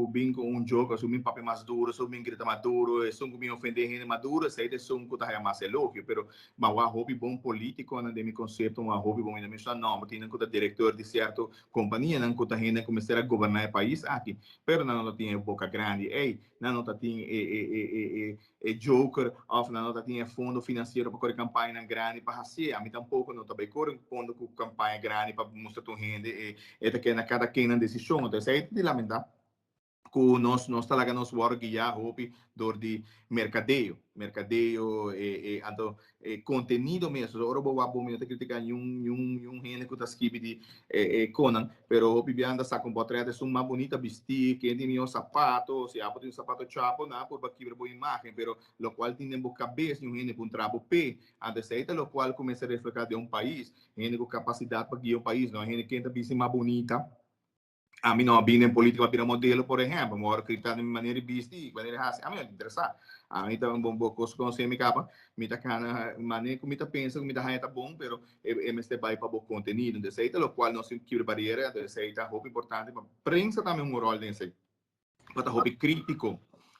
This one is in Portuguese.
bem com um jogo, é um papel mais duro, é um grita mais duro, é um bem ofender gente mais duro, sei que é um que tá mais elogio, pero mas o hobby bom político, né, de meu conceito, um hobby bom ainda mesmo não, porque não que diretor de certa companhia, não que gente começar a governar o país aqui, pero não tem boca grande, ei, não tem joker, of não tem fundo financeiro para correr campanha grande para fazer, a mim tampouco não também corre fundo com campanha grande para mostrar tu gente, e que na cada quem na decisão, então é de lamentar que nós talaga nos work já hopi door de mercadeio então conteúdo mesmo ora boa bom me criticar um rene que tá escrito de Conan pero hopi bianda sa com portrait é uma bonita vestir que tem um sapato se apo tem um sapato chapo na por aqui boa imagem pero lo qual tem boa cabeça um rene com trapo pé antes lo qual começa a refletir de um país rene com capacidade para guiar o país não rene que tá bem mais bonita a mim não abina em política para modelo, por exemplo, uma hora que está de maneira vista, maneira raça, a mim não interessa. A mim tá um bom coisa com você me capa, me tá cana maneira como me tá pensa, como me tá raia tá bom, pero é este vai para bom conteúdo, desse aí, lo qual não se quebra barreira, desse aí tá roupa importante, para prensa também um rol nesse, para roupa crítico.